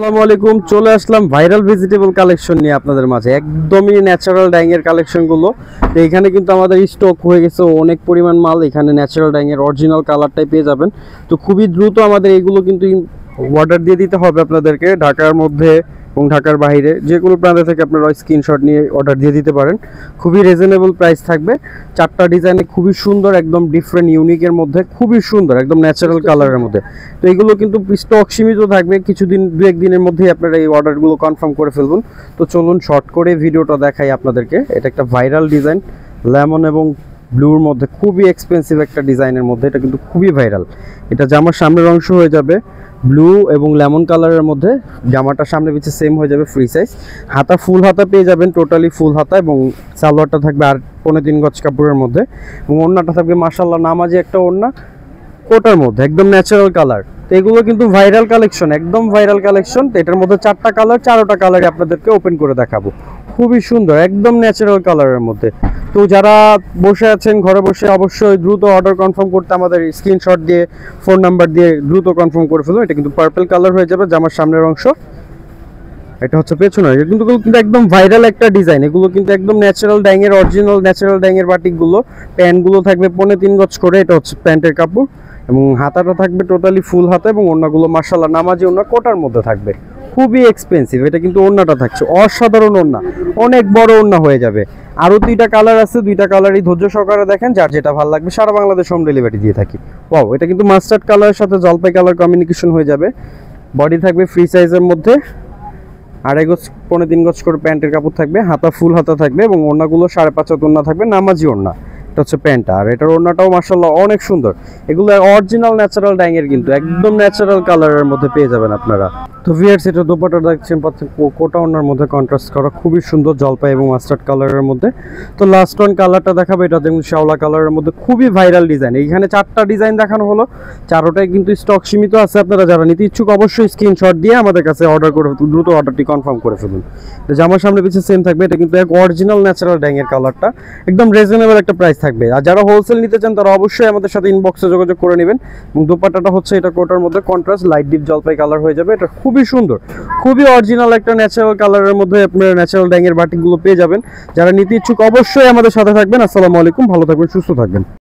আসসালামু আলাইকুম, চলে আসলাম ভাইরাল ভেজিটেবল কালেকশন নিয়ে আপনাদের মাঝে। একদমই ন্যাচারাল ডাইং এর কালেকশন গুলো। তো এখানে কিন্তু আমাদের স্টক হয়ে গেছে অনেক পরিমাণ মাল। এখানে ন্যাচারাল ডাইং এর অরিজিনাল কালারটাই পেয়ে যাবেন। তো খুবই দ্রুত আমাদের এগুলো কিন্তু অর্ডার দিয়ে দিতে হবে আপনাদেরকে। ঢাকার মধ্যে এবং ঢাকার বাইরে যে কোনো প্রান্ত থেকে আপনারা স্ক্রিনশট নিয়ে অর্ডার দিয়ে দিতে পারেন। খুবই রিজনেবল প্রাইস থাকবে। চারটা ডিজাইনে খুবই সুন্দর, একদম ডিফারেন্ট ইউনিকের মধ্যে খুবই সুন্দর, একদম ন্যাচারাল কালারের মধ্যে। তো এগুলো কিন্তু স্টক সীমিত থাকবে, কিছুদিন দু এক দিনের মধ্যেই আপনারা এই অর্ডারগুলো কনফার্ম করে ফেলুন। তো চলুন শর্ট করে ভিডিওটা দেখাই আপনাদেরকে। এটা একটা ভাইরাল ডিজাইন, লেমন এবং ব্লুর মধ্যে খুবই এক্সপেন্সিভ একটা ডিজাইনের মধ্যে। এটা কিন্তু খুবই ভাইরাল। এটা জামার সামনের অংশ হয়ে যাবে ব্লু এবং লেমন কালারের মধ্যে। জামাটা সামনে পিছে সেম হয়ে যাবে, ফ্রি সাইজ। হাতা ফুল হাতা পেয়ে যাবেন, টোটালি ফুল হাতা, এবং সালোয়ারটা থাকবে আর 3.5 গজ কাপড়ের মধ্যে, এবং ওড়নাটা থাকবে মাশাআল্লাহ নামাজি একটা ওড়না কোটার মধ্যে, একদম ন্যাচারাল কালার। তো এগুলো কিন্তু ভাইরাল কালেকশন, একদম ভাইরাল কালেকশন। তো এটার মধ্যে 4টা কালার, 4টা কালারই আপনাদেরকে ওপেন করে দেখাবো। খুবই সুন্দর, একদম ন্যাচারাল কালারের মধ্যে। তো যারা বসে আছেন ঘরে বসে, অবশ্যই দ্রুত অর্ডার কনফার্ম করতে আমাদের স্ক্রিনশট দিয়ে ফোন নাম্বার দিয়ে দ্রুত কনফার্ম করে ফেলুন। এটা কিন্তু পার্পল কালার হয়ে যাবে জামার সামনের অংশ। এটা হচ্ছে পেছনে, কিন্তু একদম ভাইরাল একটা ডিজাইন। এগুলো কিন্তু একদম ন্যাচারাল ডাইং এর, অরিজিনাল ন্যাচারাল ডাইং এর বাটিকগুলো। প্যান্টগুলো থাকবে 3.5 গজ করে, এটা হচ্ছে প্যান্টের কাপড়, এবং হাতাটা থাকবে টোটালি ফুল হাতা, এবং ওড়নাগুলো মাশাআল্লাহ নামাজি ওড়না কোটার মধ্যে থাকবে। খুবই এক্সপেন্সিভ। এটা কিন্তু ওড়নাটা থাকছে অসাধারণ ওড়না, অনেক বড় ওড়না হয়ে যাবে। আরও 2টা কালার আছে, 2টা কালারই ধৈর্য সহকারে দেখেন, যার যেটা ভালো লাগবে। সারা বাংলাদেশ হোম ডেলিভারি দিয়ে থাকি। ওয়াও, এটা কিন্তু মাস্টার্ড কালারের সাথে জলপাই কালার কমিউনিকেশন হয়ে যাবে। বডি থাকবে ফ্রি সাইজের মধ্যে, 2.5 গজ 3.5 গজ করে প্যান্টের কাপড় থাকবে, হাতা ফুল হাতা থাকবে, এবং ওড়নাগুলো 5.5 হাত ওড়না থাকবে, নামাজি ওড়না। এটা হচ্ছে প্যান্টটা, আর এটার ওড়নাটাও মাশাআল্লাহ অনেক সুন্দর। এগুলো অরিজিনাল ন্যাচারাল ডাইং এর, কিন্তু একদম ন্যাচারাল কালারের মধ্যে পেয়ে যাবেন আপনারা। তো ভিউয়ার্স, এটা দোপাট্টা দেখছেন পাচ্ছেন কোটা ওড়নার মধ্যে কন্ট্রাস্ট করা, খুবই সুন্দর জলপাই এবং মাস্টার্ড কালারের মধ্যে। তো লাস্ট ওয়ান কালারটা দেখাবো, এটা দেখুন শ্যাওলা কালারের মধ্যে, খুবই ভাইরাল ডিজাইন। এইখানে 4টা ডিজাইন দেখানো হলো, 4টাই কিন্তু স্টক সীমিত আছে। আপনারা যারা নিতে ইচ্ছুক অবশ্যই স্ক্রিনশট দিয়ে আমাদের কাছে অর্ডার করে দ্রুত অর্ডারটি কনফার্ম করে ফেলুন। তো জামার সামনে পিছিয়ে সেম থাকবে। এটা কিন্তু এক অরিজিনাল ন্যাচারাল ডাইং এর কালারটা, একদম রিজনেবল একটা প্রাইস থাকবে। আর যারা হোলসেল নিতে চান তারা অবশ্যই আমাদের সাথে ইনবক্সে যোগাযোগ করে নেবেন। এবং দোপাট্টাটা হচ্ছে এটা কোটার মধ্যে কন্ট্রাস্ট লাইট ডিপ জলপাই কালার হয়ে যাবে। এটা খুবই সুন্দর, খুবই অরিজিনাল একটা ন্যাচারাল কালারের মধ্যে আপনারা ন্যাচারাল ডাইং এর বাটিকগুলো পেয়ে যাবেন। যারা নিতে ইচ্ছুক অবশ্যই আমাদের সাথে থাকবেন। আসসালামু আলাইকুম, ভালো থাকবেন, সুস্থ থাকবেন।